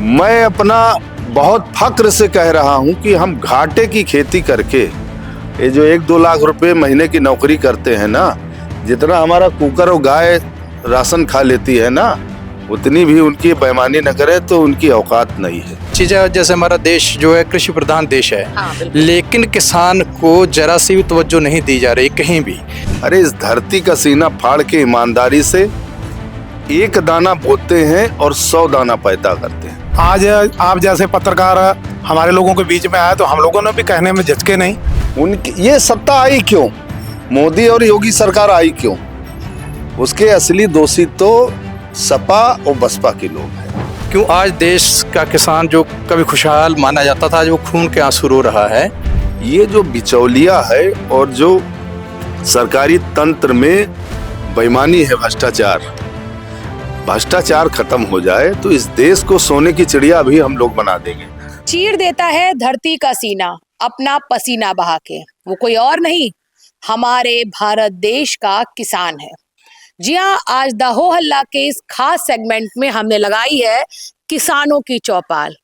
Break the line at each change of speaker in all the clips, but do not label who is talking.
मैं अपना बहुत फक्र से कह रहा हूं कि हम घाटे की खेती करके ये जो 1-2 लाख रुपए महीने की नौकरी करते हैं ना, जितना हमारा कुकर और गाय राशन खा लेती है ना, उतनी भी उनकी बेईमानी न करें तो उनकी औकात नहीं है।
चीज़ें जैसे हमारा देश जो है कृषि प्रधान देश है, लेकिन किसान को जरा सी भी तवज्जो नहीं दी जा रही कहीं भी।
अरे इस धरती का सीना फाड़ के ईमानदारी से एक दाना बोते हैं और 100 दाना पैदा करते हैं।
आज आप जैसे पत्रकार हमारे लोगों के बीच में आए तो हम लोगों ने भी कहने में झिझके नहीं।
उनकी ये सत्ता आई क्यों? मोदी और योगी सरकार आई क्यों? उसके असली दोषी तो सपा और बसपा के लोग हैं।
क्यों आज देश का किसान जो कभी खुशहाल माना जाता था, आज वो खून के आंसू रो रहा है।
ये जो बिचौलिया है और जो सरकारी तंत्र में बेईमानी है, भ्रष्टाचार खत्म हो जाए तो इस देश को सोने की चिड़िया भी हम लोग बना देंगे।
चीर देता है धरती का सीना अपना पसीना बहा के, वो कोई और नहीं हमारे भारत देश का किसान है। जी हाँ, आज द हो हल्ला के इस खास सेगमेंट में हमने लगाई है किसानों की चौपाल।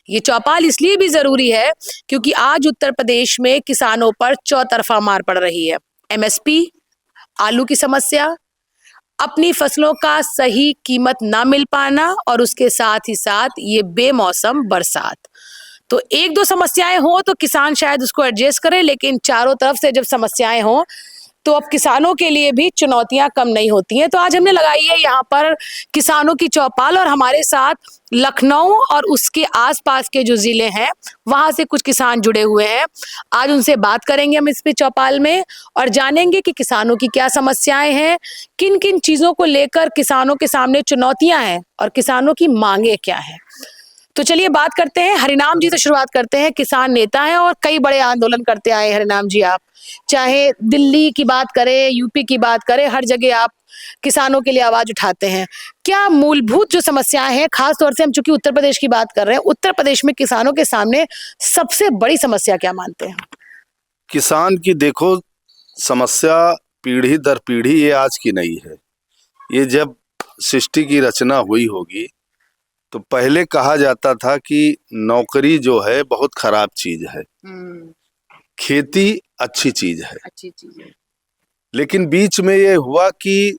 ये चौपाल इसलिए भी जरूरी है क्योंकि आज उत्तर प्रदेश में किसानों पर चौतरफा मार पड़ रही है। एमएसपी, आलू की समस्या, अपनी फसलों का सही कीमत ना मिल पाना और उसके साथ ही साथ ये बेमौसम बरसात। तो 1-2 समस्याएं हो तो किसान शायद उसको एडजस्ट करे, लेकिन चारों तरफ से जब समस्याएं हो तो अब किसानों के लिए भी चुनौतियां कम नहीं होती हैं। तो आज हमने लगाई है यहाँ पर किसानों की चौपाल और हमारे साथ लखनऊ और उसके आसपास के जो जिले हैं वहां से कुछ किसान जुड़े हुए हैं। आज उनसे बात करेंगे हम इस पे चौपाल में और जानेंगे कि किसानों की क्या समस्याएं हैं, किन किन चीजों को लेकर किसानों के सामने चुनौतियां हैं और किसानों की मांगे क्या है। तो चलिए बात करते हैं। हरिनाम जी से शुरुआत करते हैं। किसान नेता हैं और कई बड़े आंदोलन करते आए हरिनाम जी। आप चाहे दिल्ली की बात करें, यूपी की बात करें, हर जगह आप किसानों के लिए आवाज उठाते हैं। क्या मूलभूत जो समस्याएं हैं, खास तौर से हम चूंकि उत्तर प्रदेश की बात कर रहे हैं, उत्तर प्रदेश में किसानों के सामने सबसे बड़ी समस्या क्या मानते हैं?
किसान की देखो समस्या पीढ़ी दर पीढ़ी ये आज की नहीं है। ये जब सृष्टि की रचना हुई होगी तो पहले कहा जाता था कि नौकरी जो है बहुत खराब चीज है, खेती अच्छी चीज है। लेकिन बीच में ये हुआ कि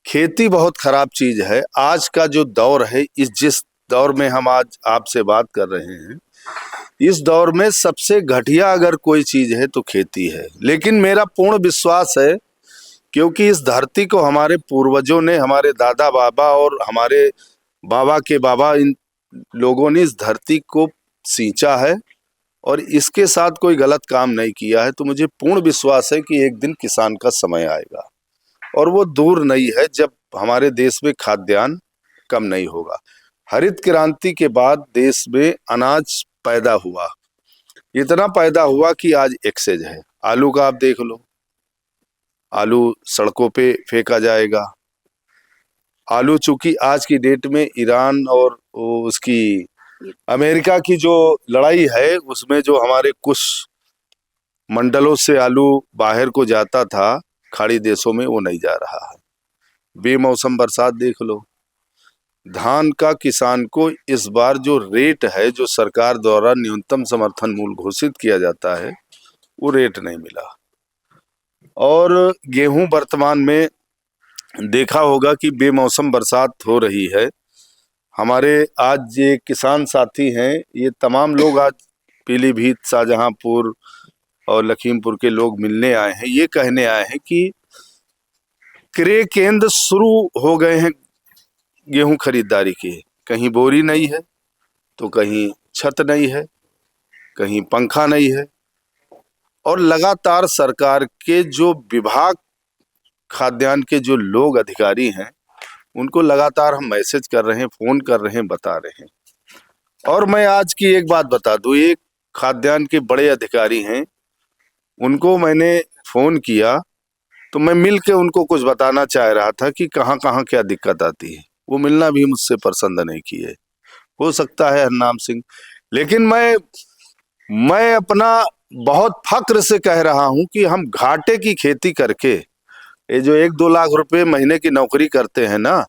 खेती बहुत खराब चीज है। आज का जो दौर है, जिस दौर में हम आज आपसे बात कर रहे हैं, इस दौर में सबसे घटिया अगर कोई चीज है तो खेती है। लेकिन मेरा पूर्ण विश्वास है, क्योंकि इस धरती को हमारे पूर्वजों ने, हमारे दादा बाबा और हमारे बाबा के बाबा, इन लोगों ने इस धरती को सींचा है और इसके साथ कोई गलत काम नहीं किया है। तो मुझे पूर्ण विश्वास है कि एक दिन किसान का समय आएगा और वो दूर नहीं है जब हमारे देश में खाद्यान्न कम नहीं होगा। हरित क्रांति के बाद देश में अनाज पैदा हुआ, इतना पैदा हुआ कि आज एक्सेज है। आलू का आप देख लो, आलू सड़कों पे फेंका जाएगा। आलू चूंकि आज की डेट में ईरान और उसकी अमेरिका की जो लड़ाई है, उसमें जो हमारे कुछ मंडलों से आलू बाहर को जाता था खाड़ी देशों में, वो नहीं जा रहा है। बेमौसम बरसात देख लो। धान का किसान को इस बार जो रेट है, जो सरकार द्वारा न्यूनतम समर्थन मूल्य घोषित किया जाता है, वो रेट नहीं मिला। और गेहूं वर्तमान में देखा होगा कि बेमौसम बरसात हो रही है। हमारे आज ये किसान साथी हैं, ये तमाम लोग आज पीलीभीत, शाहजहांपुर और लखीमपुर के लोग मिलने आए हैं। ये कहने आए हैं कि क्रय केंद्र शुरू हो गए हैं गेहूं खरीदारी के। कहीं बोरी नहीं है तो कहीं छत नहीं है, कहीं पंखा नहीं है। और लगातार सरकार के जो विभाग, खाद्यान्न के जो लोग अधिकारी हैं, उनको लगातार हम मैसेज कर रहे हैं, फोन कर रहे हैं, बता रहे हैं। और मैं आज की एक बात बता दूं, एक खाद्यान्न के बड़े अधिकारी हैं, उनको मैंने फोन किया तो मैं मिल के उनको कुछ बताना चाह रहा था कि कहाँ कहाँ क्या दिक्कत आती है। वो मिलना भी मुझसे पसंद नहीं किए। हो सकता है हरनाम सिंह, लेकिन मैं अपना बहुत फक्र से कह रहा हूं कि हम घाटे की खेती करके ये जो 1-2 लाख रुपए महीने की नौकरी करते हैं ना,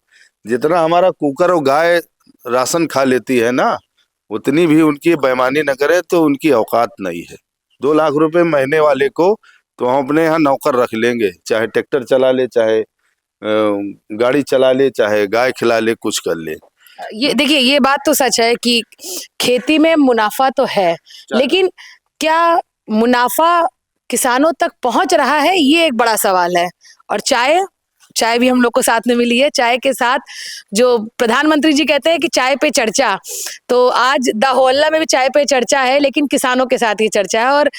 जितना हमारा कुकर और गाय राशन खा लेती है ना, उतनी भी उनकी बेईमानी न करे तो उनकी औकात नहीं है। 2 लाख रुपए महीने वाले को तो हम अपने यहाँ नौकर रख लेंगे, चाहे ट्रैक्टर चला ले, चाहे गाड़ी चला ले, चाहे गाय खिला ले, कुछ कर ले।
ये देखिए, ये बात तो सच है कि खेती में मुनाफा तो है, लेकिन क्या मुनाफा किसानों तक पहुंच रहा है, ये एक बड़ा सवाल है। और चाय भी हम लोग को साथ में मिली है। चाय के साथ जो प्रधानमंत्री जी कहते हैं कि चाय पे चर्चा, तो आज द होल्ला में भी चाय पे चर्चा है, लेकिन किसानों के साथ ही चर्चा है। और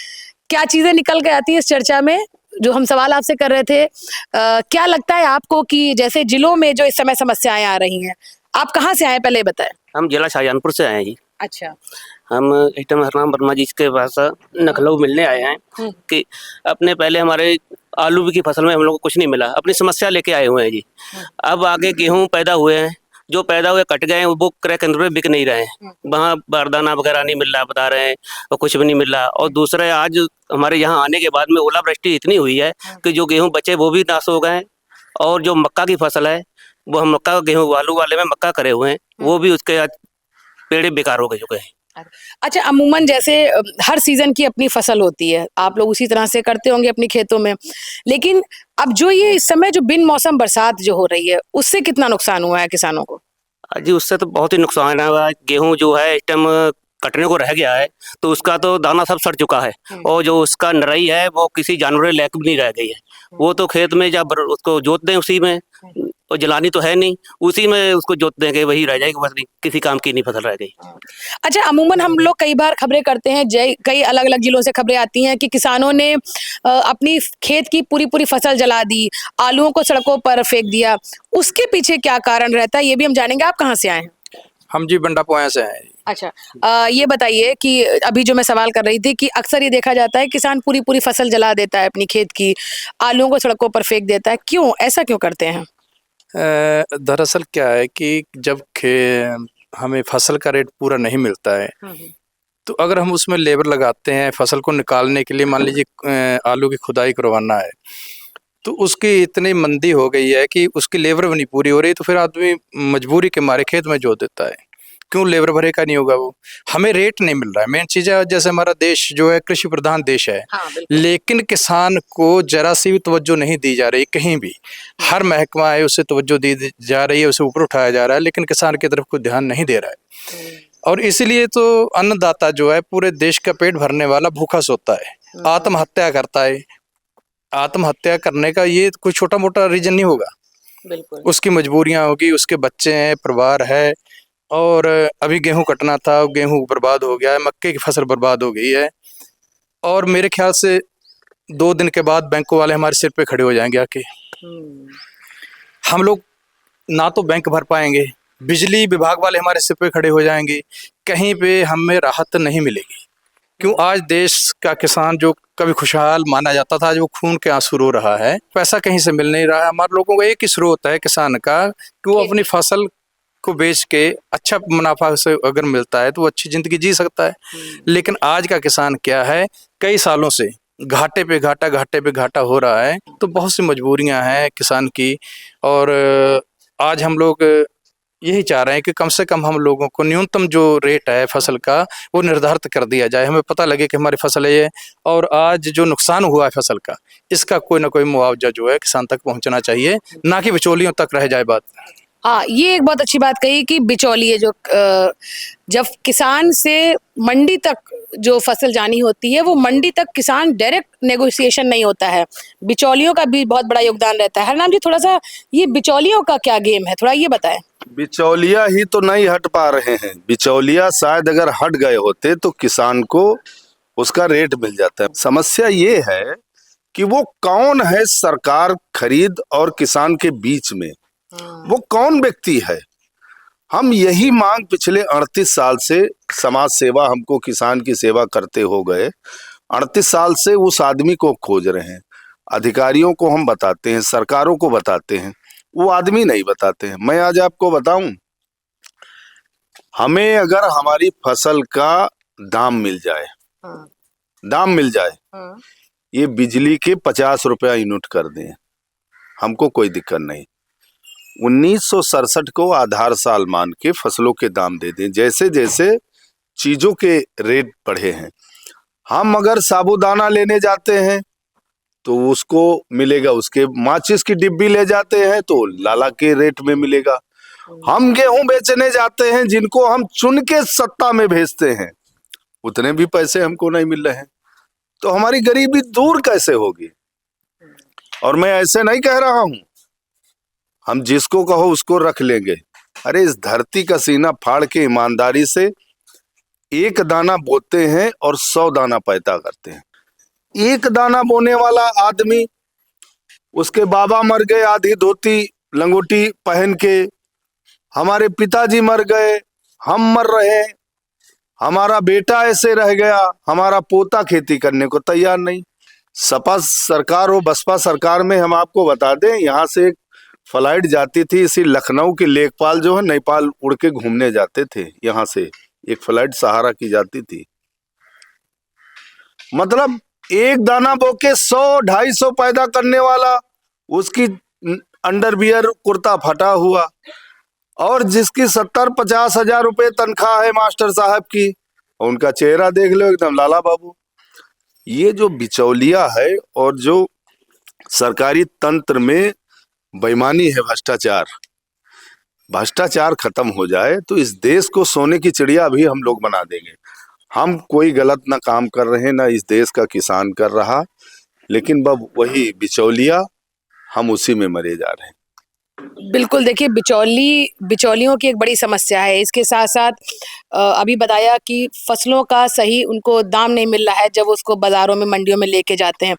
क्या चीजें निकल के आती है इस चर्चा में, जो हम सवाल आपसे कर रहे थे, क्या लगता है आपको कि जैसे जिलों में जो इस समय समस्याएं आ रही हैं, आप कहाँ से आए पहले बताएं।
हम जिला शाहजहानपुर से आए हैं जी।
अच्छा।
हम एकदम हरनाम वर्मा जी के पास लखनऊ मिलने आए हैं कि अपने पहले हमारे आलू की फसल में हम लोग को कुछ नहीं मिला, अपनी समस्या लेके आए हुए हैं जी। अब आगे गेहूं पैदा हुए हैं, जो पैदा हुए कट गए हैं, वो क्रय केंद्र में बिक नहीं रहे हैं, वहाँ बारदाना वगैरह नहीं मिल रहा बता रहे हैं, और कुछ भी नहीं मिल रहा। और दूसरा, आज हमारे यहाँ आने के बाद में ओलावृष्टि इतनी हुई है कि जो गेहूँ बचे वो भी नाश हो गए, और जो मक्का की फसल है, वो हम मक्का गेहूँ आलू वाले में मक्का करे हुए हैं, वो भी उसके आज पेड़ बेकार हो चुके हैं।
अच्छा, अमूमन जैसे हर सीजन की अपनी फसल होती है, आप लोग उसी तरह से करते होंगे अपनी खेतों में, लेकिन अब जो ये इस समय जो बिन मौसम बरसात जो हो रही है, उससे कितना नुकसान हुआ है किसानों को?
जी, उससे तो बहुत ही नुकसान हुआ है। गेहूं जो है इस टाइम कटने को रह गया है, तो उसका तो दाना सब सड़ चुका है, और जो उसका नरई है वो किसी जानवर लायक भी नहीं रह गई है। वो तो खेत में जब उसको जोत दें उसी में, और जलानी तो है नहीं, उसी में उसको जोत देंगे, वही रह जाएगी, बस किसी काम की नहीं फसल रह गई।
अच्छा, अमूमन हम लोग कई बार खबरें करते हैं, कई अलग अलग जिलों से खबरें आती हैं कि किसानों ने अपनी खेत की पूरी फसल जला दी, आलूओं को सड़कों पर फेंक दिया। उसके पीछे क्या कारण रहता है, ये भी हम जानेंगे। आप कहाँ से आए हैं?
हम जी बंडा पोया से हैं।
अच्छा, ये बताइए कि अभी जो मैं सवाल कर रही थी कि अक्सर ये देखा जाता है किसान पूरी फसल जला देता है अपनी खेत की, आलूओं को सड़कों पर फेंक देता है, क्यों ऐसा क्यों करते हैं?
दरअसल क्या है कि जब हमें फसल का रेट पूरा नहीं मिलता है, तो अगर हम उसमें लेबर लगाते हैं फसल को निकालने के लिए, मान लीजिए आलू की खुदाई करवाना है, तो उसकी इतनी मंदी हो गई है कि उसकी लेबर भी नहीं पूरी हो रही, तो फिर आदमी मजबूरी के मारे खेत में जोत देता है। क्यों लेबर भरे का नहीं होगा, वो हमें रेट नहीं मिल रहा है। मेन चीज़ है, जैसे हमारा देश जो है कृषि प्रधान देश है, लेकिन किसान को जरा सी भी तवज्जो नहीं दी जा रही कहीं भी। हर महकमा है उसे तवज्जो दी जा रही है, उसे ऊपर उठाया जा रहा है, लेकिन किसान की तरफ कोई ध्यान नहीं दे रहा है। और इसलिए तो अन्नदाता जो है पूरे देश का पेट भरने वाला भूखा सोता है, आत्महत्या करता है। आत्महत्या करने का ये कोई छोटा मोटा रीजन नहीं होगा,
बिल्कुल
उसकी मजबूरियां होगी, उसके बच्चे हैं, परिवार है। और अभी गेहूं कटना था, गेहूं बर्बाद हो गया है, मक्के की फसल बर्बाद हो गई है, और मेरे ख्याल से 2 दिन के बाद बैंकों वाले हमारे सिर पे खड़े हो जाएंगे आके। हम लोग ना तो बैंक भर पाएंगे, बिजली विभाग वाले हमारे सिर पे खड़े हो जाएंगे, कहीं पे हमें राहत नहीं मिलेगी। क्यों आज देश का किसान जो कभी खुशहाल माना जाता था, आज वो खून के आंसू रो रहा है, पैसा कहीं से मिल नहीं रहा है। हमारे लोगों का एक ही स्रोत है किसान का कि वो अपनी फसल को बेच के अच्छा मुनाफा से अगर मिलता है तो वो अच्छी जिंदगी जी सकता है। लेकिन आज का किसान क्या है, कई सालों से घाटे पे घाटा हो रहा है, तो बहुत सी मजबूरियां हैं किसान की। और आज हम लोग यही चाह रहे हैं कि कम से कम हम लोगों को न्यूनतम जो रेट है फसल का वो निर्धारित कर दिया जाए, हमें पता लगे कि हमारी फसल है ये, और आज जो नुकसान हुआ है फसल का, इसका कोई ना कोई मुआवजा जो है किसान तक पहुंचना चाहिए, ना कि बिचौलियों तक रह जाए बात।
हाँ, ये एक बहुत अच्छी बात कही कि बिचौलिए जो जब किसान से मंडी तक जो फसल जानी होती है, वो मंडी तक किसान डायरेक्ट नेगोशिएशन नहीं होता है, बिचौलियों का भी बहुत बड़ा योगदान रहता है। हरनाम जी, थोड़ा सा ये बिचौलियों का क्या गेम है, थोड़ा ये बताएं।
बिचौलिया ही तो नहीं हट पा रहे हैं। बिचौलिया शायद अगर हट गए होते तो किसान को उसका रेट मिल जाता है। समस्या ये है कि वो कौन है सरकार खरीद और किसान के बीच में, वो कौन व्यक्ति है। हम यही मांग पिछले 38 साल से, समाज सेवा हमको किसान की सेवा करते हो गए, 38 साल से उस आदमी को खोज रहे हैं। अधिकारियों को हम बताते हैं, सरकारों को बताते हैं, वो आदमी नहीं बताते हैं। मैं आज आपको बताऊं, हमें अगर हमारी फसल का दाम मिल जाए, ये बिजली के 50 रुपया यूनिट कर दें, हमको कोई दिक्कत नहीं। 1967 को आधार साल मान के फसलों के दाम दे दें। जैसे जैसे चीजों के रेट बढ़े हैं, हम अगर साबूदाना लेने जाते हैं तो उसको मिलेगा, उसके माचिस की डिब्बी ले जाते हैं तो लाला के रेट में मिलेगा। हम गेहूं बेचने जाते हैं, जिनको हम चुन के सत्ता में भेजते हैं, उतने भी पैसे हमको नहीं मिल रहे हैं। तो हमारी गरीबी दूर कैसे होगी? और मैं ऐसे नहीं कह रहा हूं हम जिसको कहो उसको रख लेंगे। अरे इस धरती का सीना फाड़ के ईमानदारी से एक दाना बोते हैं और 100 दाना पैदा करते हैं। एक दाना बोने वाला आदमी, उसके बाबा मर गए आधी धोती लंगोटी पहन के, हमारे पिताजी मर गए, हम मर रहे, हमारा बेटा ऐसे रह गया, हमारा पोता खेती करने को तैयार नहीं। सपा सरकार हो बसपा सरकार में हम आपको बता दें, यहाँ से एक फ्लाइट जाती थी, इसी लखनऊ के लेखपाल जो है नेपाल उड़ के घूमने जाते थे, यहाँ से एक फ्लाइट सहारा की जाती थी। मतलब एक दाना बोके 100-250 पैदा करने वाला, उसकी अंडरवियर कुर्ता फटा हुआ, और जिसकी 70-50 हजार रुपए तनख्वाह है मास्टर साहब की, उनका चेहरा देख लो एकदम लाला बाबू। ये जो बिचौलिया है और जो सरकारी तंत्र में बेईमानी है, भ्रष्टाचार खत्म हो जाए तो इस देश को सोने की चिड़िया भी हम लोग बना देंगे। हम कोई गलत ना काम कर रहे, ना इस देश का किसान कर रहा, लेकिन बब वही बिचौलिया, हम उसी में मरे जा रहे हैं।
बिल्कुल, देखिए बिचौलियों की एक बड़ी समस्या है। इसके साथ साथ अभी बताया कि फसलों का सही उनको दाम नहीं मिल रहा है जब उसको बाज़ारों में, मंडियों में लेके जाते हैं।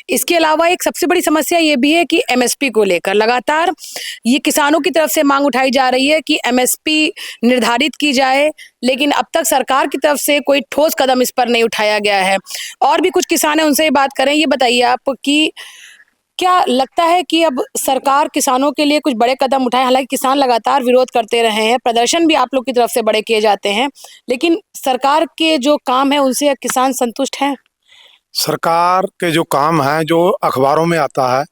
इसके अलावा एक सबसे बड़ी समस्या ये भी है कि एमएसपी को लेकर लगातार ये किसानों की तरफ से मांग उठाई जा रही है कि एमएसपी निर्धारित की जाए, लेकिन अब तक सरकार की तरफ से कोई ठोस कदम इस पर नहीं उठाया गया है। और भी कुछ किसान हैं, उनसे ही बात करें। ये बताइए आप कि क्या लगता है कि अब सरकार किसानों के लिए कुछ बड़े कदम उठाए? हालांकि किसान लगातार विरोध करते रहे हैं, प्रदर्शन भी आप लोग की तरफ से बड़े किए जाते हैं, लेकिन सरकार के जो काम है उनसे किसान संतुष्ट हैं?
सरकार के जो काम है, जो अखबारों में आता है,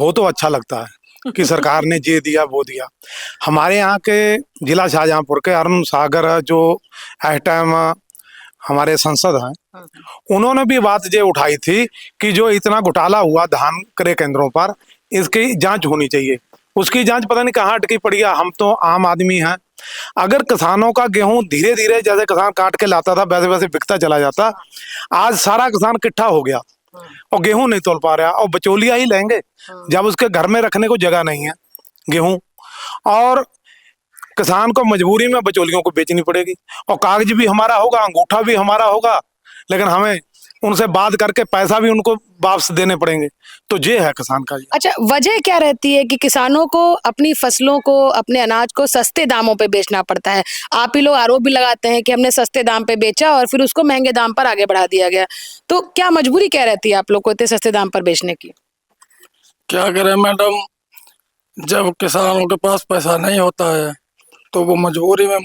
वो तो अच्छा लगता है कि सरकार ने ये दिया वो दिया। हमारे यहाँ के जिला शाहजहाँपुर के अरुण सागर जो इस टाइम हमारे सांसद हैं, उन्होंने भी बात ये उठाई थी कि जो इतना घोटाला हुआ धान क्रय केंद्रों पर, इसकी जांच होनी चाहिए। उसकी जांच पता नहीं कहाँ अटकी पड़ी है। हम तो आम आदमी हैं, अगर किसानों का गेहूं धीरे धीरे जैसे किसान काट के लाता था वैसे वैसे बिकता चला जाता, आज सारा किसान इकट्ठा हो गया और गेहूं नहीं तोल पा रहा, और बिचौलिया ही लेंगे जब उसके घर में रखने को जगह नहीं है गेहूं, और किसान को मजबूरी में बिचौलियों को बेचनी पड़ेगी, और कागज भी हमारा होगा, अंगूठा भी हमारा होगा, लेकिन हमें उनसे बात करके पैसा भी उनको वापस देने पड़ेंगे। तो ये है किसान का।
अच्छा, वजह क्या रहती है कि किसानों को अपनी फसलों को, अपने अनाज को सस्ते दामों पे बेचना पड़ता है? आप ही लोग आरोप भी लगाते हैं कि हमने सस्ते दाम पे बेचा और फिर उसको महंगे दाम पर आगे बढ़ा दिया गया। तो क्या मजबूरी क्या रहती है आप लोग को इतने सस्ते दाम पर बेचने की?
क्या करें मैडम, जब किसानों के पास पैसा नहीं होता है तो वो मजबूरी में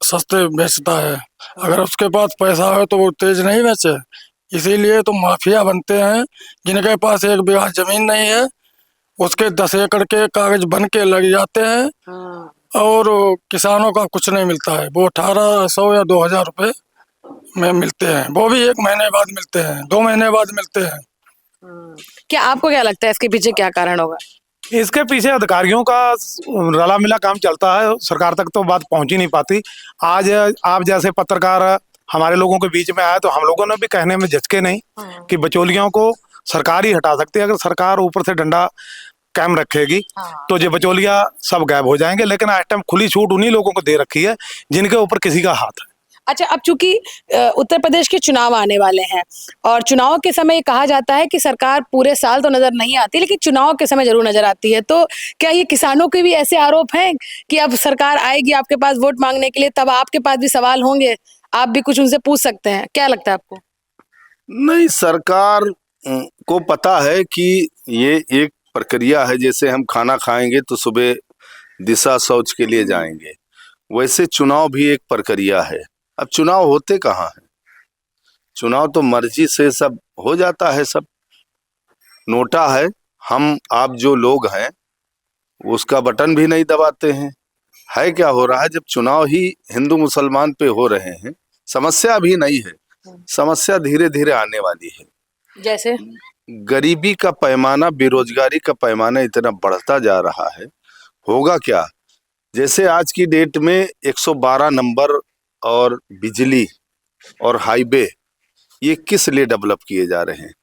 सस्ते बेचता है। अगर उसके पास पैसा हो तो वो तेज नहीं बेचे, इसीलिए तो माफिया बनते हैं। जिनके पास 1 बीघा जमीन नहीं है उसके 10 एकड़ के कागज बन के लग जाते हैं और किसानों का कुछ नहीं मिलता है। वो 1800 या 2000 रुपये में मिलते हैं, वो भी 1 महीने बाद मिलते हैं, 2 महीने बाद मिलते हैं।
क्या आपको क्या लगता है इसके पीछे क्या कारण होगा?
इसके पीछे अधिकारियों का रला मिला काम चलता है, सरकार तक तो बात पहुंच ही नहीं पाती। आज आप जैसे पत्रकार हमारे लोगों के बीच में आए तो हम लोगों ने भी कहने में झिझके नहीं कि बिचौलियों को सरकार ही हटा सकती है। अगर सरकार ऊपर से डंडा कायम रखेगी तो ये बिचौलिया सब गायब हो जाएंगे, लेकिन आज टाइम खुली छूट उन्हीं लोगों को दे रखी है जिनके ऊपर किसी का हाथ है।
अच्छा, अब चूंकि उत्तर प्रदेश के चुनाव आने वाले हैं और चुनाव के समय ये कहा जाता है कि सरकार पूरे साल तो नजर नहीं आती, लेकिन चुनाव के समय जरूर नजर आती है, तो क्या ये किसानों के भी ऐसे आरोप हैं कि अब सरकार आएगी आपके पास वोट मांगने के लिए, तब आपके पास भी सवाल होंगे, आप भी कुछ उनसे पूछ सकते हैं? क्या लगता है आपको?
नहीं, सरकार को पता है कि ये एक प्रक्रिया है। जैसे हम खाना खाएंगे तो सुबह दिशा शौच के लिए जाएंगे, वैसे चुनाव भी एक प्रक्रिया है। अब चुनाव होते कहाँ हैं? चुनाव तो मर्जी से सब हो जाता है, सब नोटा है। हम आप जो लोग हैं उसका बटन भी नहीं दबाते हैं। है क्या हो रहा है, जब चुनाव ही हिंदू मुसलमान पे हो रहे हैं, समस्या अभी नहीं है, समस्या धीरे धीरे आने वाली है।
जैसे
गरीबी का पैमाना, बेरोजगारी का पैमाना इतना बढ़ता जा रहा है, होगा क्या। जैसे आज की डेट में 112 नंबर और बिजली और हाईवे, ये किस लिए डेवलप किए जा रहे हैं?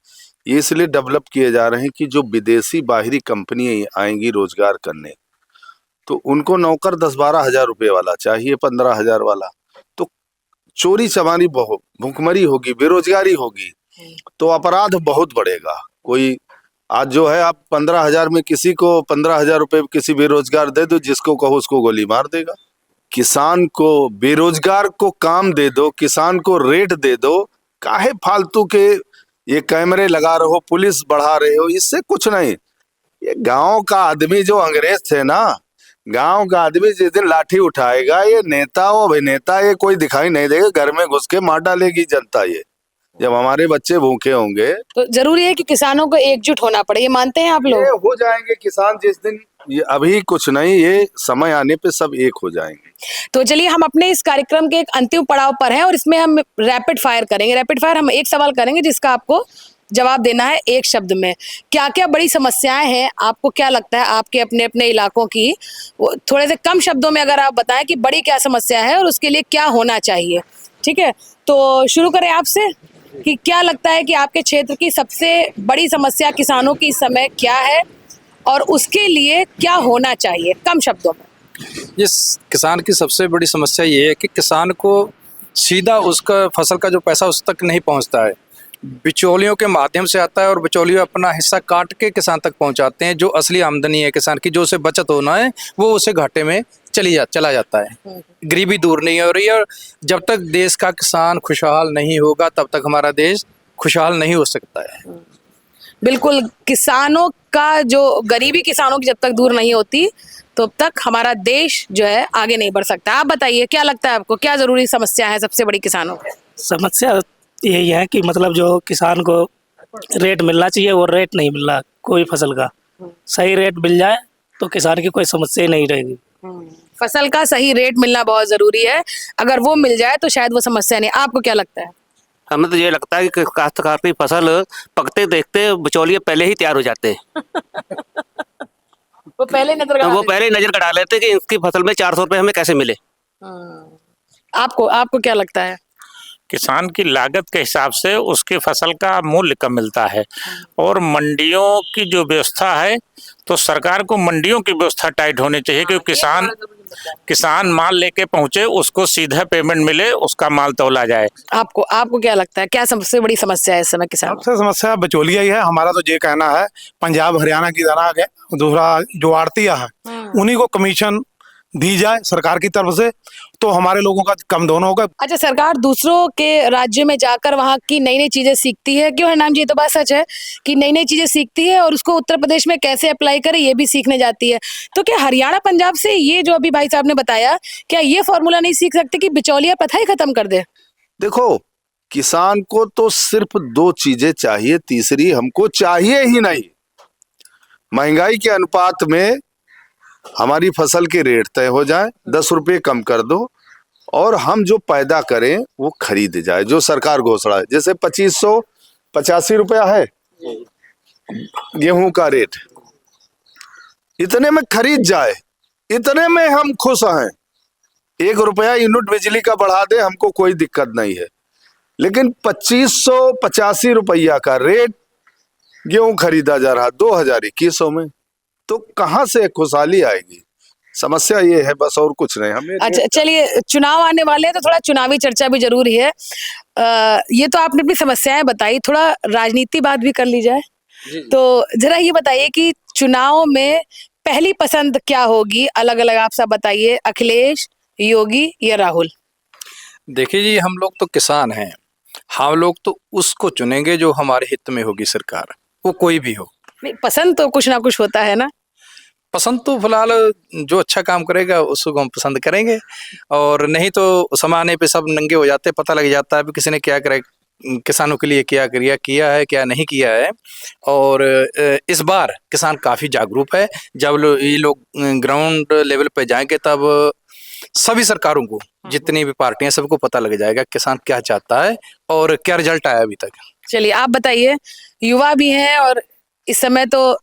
ये इसलिए डेवलप किए जा रहे हैं कि जो विदेशी बाहरी कंपनियां आएंगी रोजगार करने, तो उनको नौकर 10-12 हजार रुपये वाला चाहिए, 15 हजार वाला। तो चोरी चमारी बहुत, भुखमरी होगी, बेरोजगारी होगी, तो अपराध बहुत बढ़ेगा। कोई आज जो है, आप 15 हजार में किसी को 15 हजार रुपये किसी बेरोजगार दे दो, जिसको कहो उसको गोली मार देगा। किसान को, बेरोजगार को काम दे दो, किसान को रेट दे दो, काहे फालतू के ये कैमरे लगा रहे हो, पुलिस बढ़ा रहे हो, इससे कुछ नहीं। ये गांव का आदमी जो अंग्रेज थे ना, गांव का आदमी जिस दिन लाठी उठाएगा, ये नेता और अभिनेता ये कोई दिखाई नहीं देगा, घर में घुस के मार डालेगी जनता। ये जब हमारे बच्चे भूखे होंगे,
तो जरूरी है कि किसानों को एकजुट होना पड़े, ये मानते हैं आप लोग?
ये हो जाएंगे किसान जिस दिन, ये अभी कुछ नहीं, ये समय आने पे सब एक हो जाएंगे।
तो चलिए, हम अपने इस कार्यक्रम के एक अंतिम पड़ाव पर हैं और इसमें हम रैपिड फायर करेंगे। रैपिड फायर, हम एक सवाल करेंगे जिसका आपको जवाब देना है एक शब्द में। क्या क्या बड़ी समस्याएं हैं, आपको क्या लगता है आपके अपने अपने इलाकों की, थोड़े से कम शब्दों में अगर आप बताएं कि बड़ी क्या समस्या है और उसके लिए क्या होना चाहिए। ठीक है, तो शुरू करें आपसे कि क्या लगता है कि आपके क्षेत्र की सबसे बड़ी समस्या किसानों की इस समय क्या है और उसके लिए क्या होना चाहिए, कम शब्दों में।
इस किसान की सबसे बड़ी समस्या ये है कि किसान को सीधा उसका फसल का जो पैसा उस तक नहीं पहुंचता है, बिचौलियों के माध्यम से आता है और बिचौलियों अपना हिस्सा काट के किसान तक पहुंचाते हैं। जो असली आमदनी है किसान की, जो उसे बचत होना है, वो उसे घाटे में चला जाता है। गरीबी दूर नहीं हो रही है, और जब तक देश का किसान खुशहाल नहीं होगा तब तक हमारा देश खुशहाल नहीं हो सकता है।
बिल्कुल, किसानों का जो गरीबी किसानों की जब तक दूर नहीं होती तब तक हमारा देश जो है आगे नहीं बढ़ सकता। आप बताइए, क्या लगता है आपको, क्या जरूरी समस्या है सबसे बड़ी किसानों की?
समस्या यही है कि मतलब जो किसान को रेट मिलना चाहिए वो रेट नहीं मिल रहा, कोई फसल का सही रेट मिल जाए तो किसान की कोई समस्या ही नहीं रहेगी।
फसल का सही रेट मिलना बहुत जरूरी है, अगर वो मिल जाए तो शायद वो समस्या नहीं। आपको क्या लगता है?
हमें तो ये लगता है कि काश्तकार की फसल पकते देखते बिचौलिए पहले ही तैयार हो जाते हैं।
वो पहले नजर
तो
गड़ा
वो
देते
पहले नजर गड़ा लेते हैं कि इसकी फसल में 400 रुपये हमें कैसे मिले।
हैं। आपको क्या लगता है?
किसान की लागत के हिसाब से उसकी फसल का मूल्य कम मिलता है, और मंडियों की जो व्यवस्था है, तो सरकार को मंडियों की व्यवस्था टाइट होनी चाहिए कि किसान माल लेके पहुंचे, उसको सीधा पेमेंट मिले, उसका माल तौला जाए।
आपको क्या लगता है, क्या सबसे बड़ी समस्या है इस समय किसान?
सबसे समस्या बिचौलिया ही है। हमारा तो ये कहना है, पंजाब हरियाणा की तरह है, दूसरा जो आड़तिया है उन्हीं को कमीशन दी जाए सरकार की तरफ से, तो हमारे लोगों का कम दोनों होगा।
अच्छा, सरकार दूसरों के राज्य में जाकर वहाँ की नई नई चीजें सीखती है, क्यों हरनाम जी? ये तो बात सच है कि नई नई चीजें सीखती है और उसको उत्तर प्रदेश में कैसे अप्लाई करे ये भी सीखने जाती है। तो क्या हरियाणा पंजाब से ये जो अभी भाई साहब ने बताया, क्या ये फॉर्मूला नहीं सीख सकते कि बिचौलिया प्रथा ही खत्म कर दे?
देखो, किसान को तो सिर्फ 2 चीजें चाहिए, तीसरी हमको चाहिए ही नहीं। महंगाई के अनुपात में हमारी फसल के रेट तय हो जाए, 10 रुपये कम कर दो, और हम जो पैदा करें वो खरीद जाए, जो सरकार घोषणा है। जैसे 2585 रुपया है गेहूं का रेट, इतने में खरीद जाए, इतने में हम खुश हैं। 1 रुपया यूनिट बिजली का बढ़ा दे, हमको कोई दिक्कत नहीं है, लेकिन 2585 रुपया का रेट गेहूं खरीदा जा रहा 2021 में, तो कहाँ से खुशहाली आएगी? समस्या ये है बस, और कुछ नहीं। हमें
अच्छा, चलिए, चुनाव आने वाले हैं तो थोड़ा चुनावी चर्चा भी जरूरी है। ये तो आपने अपनी समस्याएं बताई, थोड़ा राजनीति बात भी कर ली जाए। तो जरा ये बताइए कि चुनाव में पहली पसंद क्या होगी? अलग अलग आप सब बताइए, अखिलेश, योगी या राहुल?
देखिए जी, हम लोग तो किसान हैं, हम लोग तो उसको चुनेंगे जो हमारे हित में होगी सरकार, वो कोई भी हो।
नहीं, पसंद तो कुछ ना कुछ होता है ना।
पसंद तो फिलहाल जो अच्छा काम करेगा उसको हम पसंद करेंगे, और नहीं तो समाने पे सब नंगे हो जाते, पता लग जाता है किसी ने क्या किसानों के लिए क्या किया है, क्या नहीं किया है। और इस बार किसान काफ़ी जागरूक है। जब ये लोग ग्राउंड लेवल पे जाएंगे तब सभी सरकारों को, जितनी भी पार्टियां, सबको पता लग जाएगा किसान क्या चाहता है और क्या रिजल्ट आया अभी तक।
चलिए आप बताइए, युवा भी हैं और इस समय तो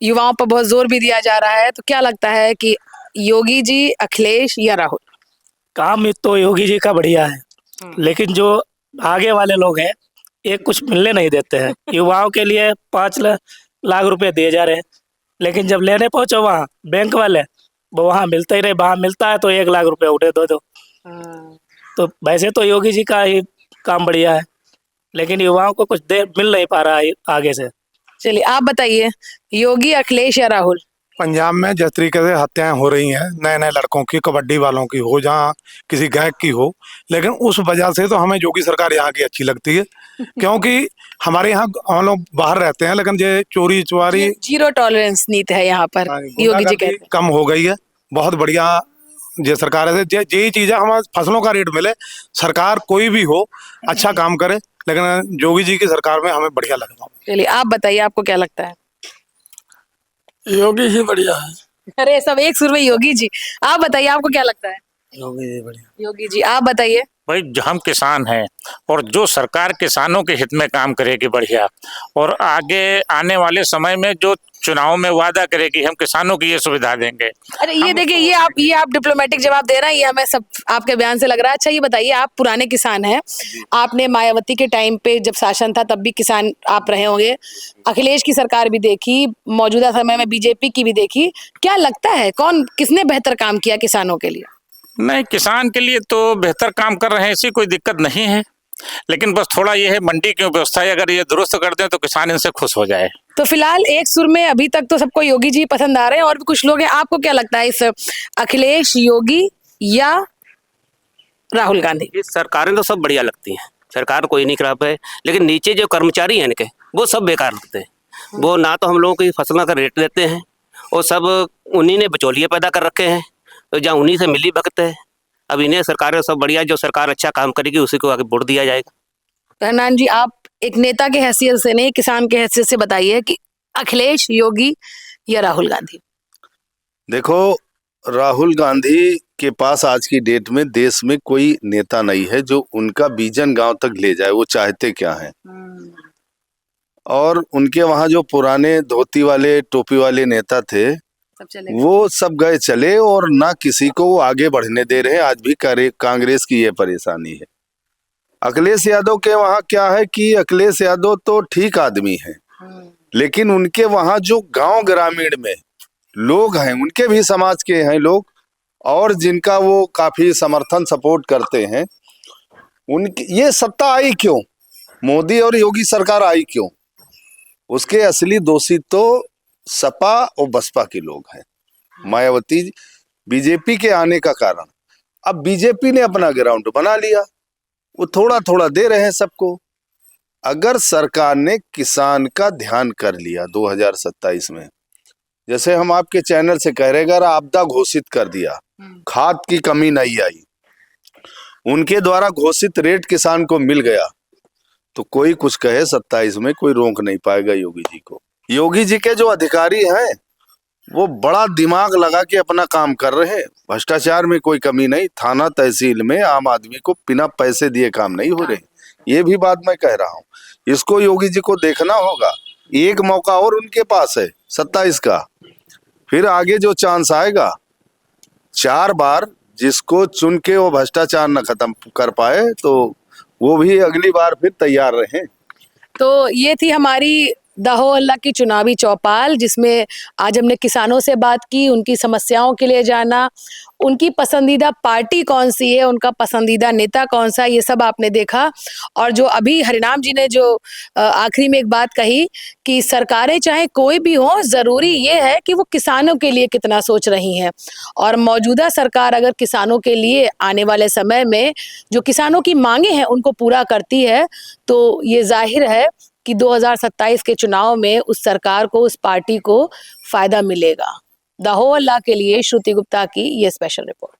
युवाओं पर बहुत जोर भी दिया जा रहा है, तो क्या लगता है कि योगी जी, अखिलेश या राहुल?
काम तो योगी जी का बढ़िया है, लेकिन जो आगे वाले लोग हैं ये कुछ मिलने नहीं देते हैं। युवाओं के लिए 5 लाख रुपए दिए जा रहे हैं, लेकिन जब लेने पहुंचो वहाँ बैंक वाले, वो वहाँ मिलता ही रहे, वहाँ मिलता है तो 1 लाख रुपए उठे दो। तो वैसे तो योगी जी का ही काम बढ़िया है, लेकिन युवाओं को कुछ दे मिल नहीं पा रहा है आगे से।
चलिए आप बताइए, योगी, अखिलेश या राहुल?
पंजाब में जिस तरीके से हत्याएं हो रही हैं, नए नए लड़कों की, कबड्डी वालों की हो, जहाँ किसी गायक की हो, लेकिन उस वजह से तो हमें योगी सरकार यहाँ की अच्छी लगती है। क्योंकि हमारे यहाँ हम लोग बाहर रहते हैं, लेकिन ये चोरी चुवारी,
जीरो टॉलरेंस नीति है यहाँ पर, योगी जी कहते हैं।
कम हो गई है। बहुत बढ़िया ये सरकार है। यही चीज़ है, हमारे फसलों का रेट मिले, सरकार कोई भी हो अच्छा काम करे, लेकिन योगी जी की सरकार में हमें बढ़िया लगा।
चलिए आप बताइए, आपको क्या लगता है?
योगी ही बढ़िया है।
अरे सब एक सुर में योगी जी। आप बताइए, आपको क्या लगता है?
योगी जी बढ़िया।
योगी जी आप बताइए।
भाई हम किसान हैं और जो सरकार किसानों के हित में काम करेगी बढ़िया, और आगे आने वाले समय में जो चुनाव में वादा करेगी हम किसानों की ये सुविधा देंगे।
अरे ये देखिए, ये आप डिप्लोमेटिक जवाब दे रहे हैं, ये हमें सब आपके बयान से लग रहा है। अच्छा ये बताइए, आप पुराने किसान हैं, आपने मायावती के टाइम पे जब शासन था तब भी किसान आप रहे होंगे, अखिलेश की सरकार भी देखी, मौजूदा समय में बीजेपी की भी देखी, क्या लगता है किसने बेहतर काम किया किसानों के लिए?
नहीं, किसान के लिए तो बेहतर काम कर रहे हैं, ऐसी कोई दिक्कत नहीं है, लेकिन बस थोड़ा ये है मंडी की व्यवस्था है, अगर ये दुरुस्त कर दें तो किसान इनसे खुश हो जाए।
तो फिलहाल एक सुर में अभी तक तो सबको योगी जी पसंद आ रहे हैं, और भी कुछ लोग हैं। आपको क्या लगता है, इस अखिलेश, योगी या राहुल गांधी?
ये सरकारें तो सब बढ़िया लगती हैं, सरकार कोई नहीं खराब है, लेकिन नीचे जो कर्मचारी हैं इनके, वो सब बेकार लगते हैं। वो ना तो हम लोगों की फसलों का रेट देते हैं, और सब उन्हीं ने बिचौलिए पैदा कर रखे हैं, तो जहाँ उन्हीं से मिली भगत है। अब इन्हें सरकारें सब बढ़िया, जो सरकार अच्छा काम करेगी उसी को आगे वोट दिया जाएगा।
प्रहनान जी, आप एक नेता के हैसियत से नहीं, किसान के हैसियत से बताइए कि अखिलेश, योगी या राहुल गांधी?
देखो, राहुल गांधी के पास आज की डेट में देश में कोई नेता नहीं है जो उनका विजन गांव तक ले जाए। वो चाहते क्या हैं, और उनके वहां जो पुराने धोती वाले, टोपी वाले नेता थे, वो सब गए चले, और ना किसी को वो आगे बढ़ने दे रहे। आज भी कांग्रेस की ये परेशानी है। अखिलेश यादव के वहां क्या है कि अखिलेश यादव तो ठीक आदमी है, लेकिन उनके वहां जो गांव ग्रामीण में लोग हैं, उनके भी समाज के हैं लोग, और जिनका वो काफी समर्थन सपोर्ट करते हैं, उनकी ये सत्ता आई क्यों, मोदी और योगी सरकार आई क्यों? उसके असली दोषी तो सपा और बसपा के लोग हैं, मायावती, बीजेपी के आने का कारण। अब बीजेपी ने अपना ग्राउंड बना लिया, वो थोड़ा थोड़ा दे रहे हैं सबको। अगर सरकार ने किसान का ध्यान कर लिया 2027 में, जैसे हम आपके चैनल से कह रहे, अगर आपदा घोषित कर दिया, खाद की कमी नहीं आई, उनके द्वारा घोषित रेट किसान को मिल गया, तो कोई कुछ कहे 27 में कोई रोक नहीं पाएगा योगी जी को। योगी जी के जो अधिकारी हैं वो बड़ा दिमाग लगा के अपना काम कर रहे हैं, भ्रष्टाचार में कोई कमी नहीं। थाना तहसील में आम आदमी को बिना पैसे दिए काम नहीं हो रहे, ये भी बात मैं कह रहा हूँ। इसको योगी जी को देखना होगा। एक मौका और उनके पास है 27 का, फिर आगे जो चांस आएगा 4 बार, जिसको चुन के वो भ्रष्टाचार न खत्म कर पाए तो वो भी अगली बार फिर तैयार रहें।
तो ये थी हमारी दाहो हल्ला की चुनावी चौपाल, जिसमें आज हमने किसानों से बात की, उनकी समस्याओं के लिए जाना, उनकी पसंदीदा पार्टी कौन सी है, उनका पसंदीदा नेता कौन सा, ये सब आपने देखा। और जो अभी हरिनाम जी ने जो आखिरी में एक बात कही कि सरकारें चाहे कोई भी हो, ज़रूरी ये है कि वो किसानों के लिए कितना सोच रही हैं। और मौजूदा सरकार अगर किसानों के लिए आने वाले समय में जो किसानों की मांगे हैं उनको पूरा करती है, तो ये जाहिर है कि 2027 के चुनाव में उस सरकार को, उस पार्टी को फायदा मिलेगा। दाहो हल्ला के लिए श्रुति गुप्ता की ये स्पेशल रिपोर्ट।